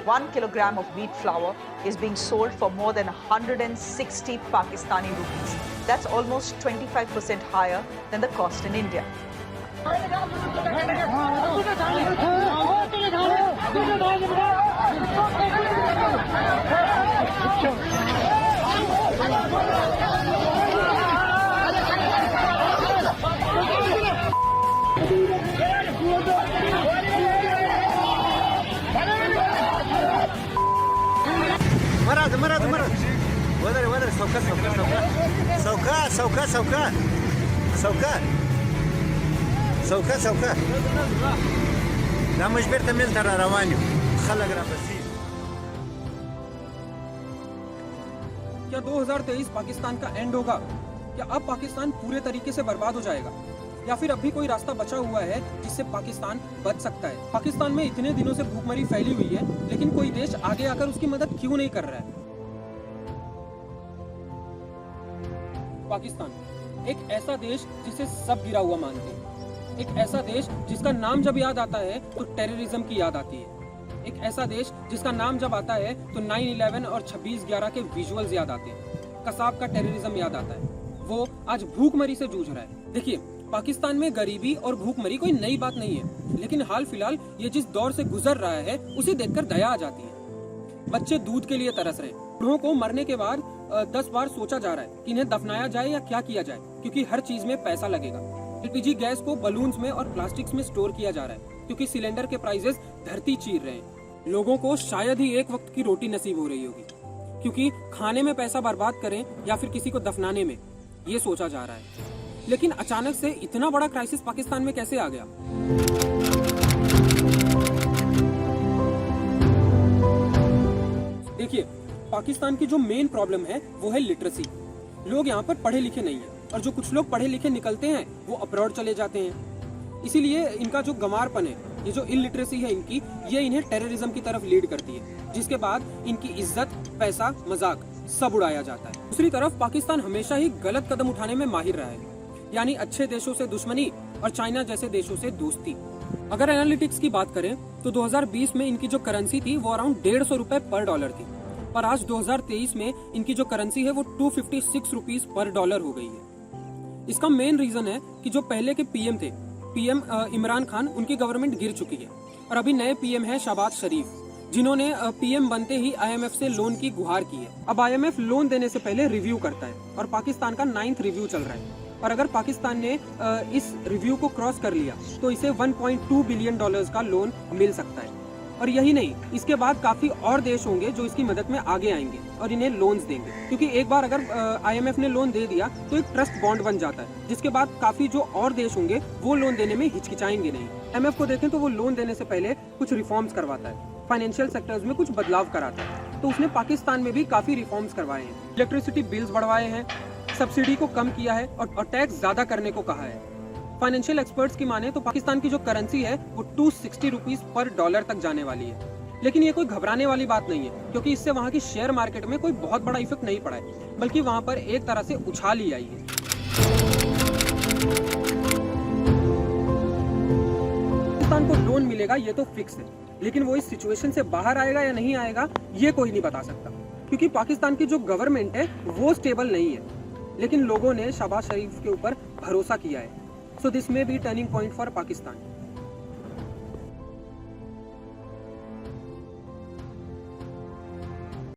1 kilogram of wheat flour is being sold for more than 160 Pakistani rupees. That's almost 25% higher than the cost in India. Marad. Wadar, sauka. Damos vertamente tara rawanyo. Khala grafasi. क्या 2023 पाकिस्तान का and होगा? क्या अब पाकिस्तान पूरे तरीके से बर्बाद हो जाएगा, या फिर अभी कोई रास्ता बचा हुआ है जिससे पाकिस्तान बच सकता है? पाकिस्तान में इतने दिनों से भूखमरी फैली हुई है, लेकिन कोई देश आगे आकर उसकी मदद क्यों नहीं कर रहा है? पाकिस्तान एक ऐसा देश जिसे सब गिरा हुआ मानते हैं, एक ऐसा देश जिसका नाम जब याद आता है तो टेररिज्म की याद आती है, एक ऐसा देश जिसका नाम जब आता है तो 9/11 और 26/11 के विजुअल्स याद आते हैं, कसाब का टेररिज्म याद आता है। वो आज भूखमरी से जूझ रहा है। देखिए, पाकिस्तान में गरीबी और भूखमरी कोई नई बात नहीं है, लेकिन हाल फिलहाल ये जिस दौर से गुजर रहा है उसे देखकर दया आ जाती है। बच्चे दूध के लिए तरस रहे हैं, बूढ़ों को मरने के बाद 10 बार सोचा जा रहा है कि इन्हें दफनाया जाए या क्या किया जाए, क्योंकि हर चीज में पैसा लगेगा। एलपीजी गैस को बलून्स में और प्लास्टिक्स में स्टोर किया जा रहा है, क्योंकि सिलेंडर के प्राइसेस धरती चीर रहे हैं। लोगों को शायद ही एक वक्त की रोटी नसीब हो रही होगी, क्योंकि खाने में पैसा बर्बाद करें या फिर किसी को दफनाने में, ये सोचा जा रहा है। लेकिन अचानक से इतना बड़ा क्राइसिस पाकिस्तान में कैसे आ गया? देखिए, पाकिस्तान की जो मेन प्रॉब्लम है वो है लिटरेसी। लोग यहाँ पर पढ़े लिखे नहीं है, और जो कुछ लोग पढ़े लिखे निकलते हैं वो अब्रॉड चले जाते हैं। इसीलिए इनका जो गंवारपन है, ये जो इलिटरेसी है इनकी, ये इन्हें टेररिज्म की तरफ लीड करती है, जिसके बाद इनकी इज्जत, पैसा, मजाक सब उड़ाया जाता है। दूसरी तरफ पाकिस्तान हमेशा ही गलत कदम उठाने में माहिर रहा है, यानी अच्छे देशों से दुश्मनी और चाइना जैसे देशों से दोस्ती। अगर एनालिटिक्स की बात करें तो 2020 में इनकी जो करेंसी थी वो अराउंड 150 रुपए पर डॉलर थी, पर आज 2023 में इनकी जो करेंसी है वो 256 रुपीज पर डॉलर हो गई है। इसका मेन रीजन है कि जो पहले के पीएम थे, पीएम इमरान खान, उनकी गवर्नमेंट गिर चुकी है और अभी नए पीएम है शहबाज शरीफ, जिन्होंने पीएम बनते ही आईएमएफ से लोन की गुहार की है। अब आईएमएफ लोन देने से पहले रिव्यू करता है और पाकिस्तान का 9th रिव्यू चल रहा है, और अगर पाकिस्तान ने इस रिव्यू को क्रॉस कर लिया तो इसे 1.2 बिलियन डॉलर्स का लोन मिल सकता है। और यही नहीं, इसके बाद काफी और देश होंगे जो इसकी मदद में आगे आएंगे और इन्हें लोन्स देंगे, क्योंकि एक बार अगर आईएमएफ ने लोन दे दिया तो एक ट्रस्ट बॉन्ड बन जाता है, जिसके बाद काफी जो और देश होंगे वो लोन देने में हिचकिचाएंगे नहीं। आईएमएफ को देखें तो वो लोन देने से पहले कुछ रिफॉर्म्स करवाता है, फाइनेंशियल सेक्टर्स में कुछ बदलाव कराता है, तो उसने पाकिस्तान में भी काफी रिफॉर्म्स करवाए हैं। इलेक्ट्रिसिटी बिल्स बढ़वाए हैं, सब्सिडी को कम किया है और टैक्स ज्यादा करने को कहा है। फाइनेंशियल एक्सपर्ट्स की माने तो पाकिस्तान की जो करेंसी है वो 260 रुपीज पर डॉलर तक जाने वाली है। लेकिन ये कोई घबराने वाली बात नहीं है, क्योंकि इससे वहाँ की शेयर मार्केट में कोई बहुत बड़ा इफेक्ट नहीं पड़ा है, बल्कि वहाँ पर एक तरह से उछाल ही आई है। पाकिस्तान को लोन मिलेगा ये तो फिक्स है, लेकिन वो इस सिचुएशन से बाहर आएगा या नहीं आएगा ये कोई नहीं बता सकता, क्योंकि पाकिस्तान की जो गवर्नमेंट है वो स्टेबल नहीं है, लेकिन लोगों ने शहबाज शरीफ के ऊपर भरोसा किया है। So this may be turning point for Pakistan.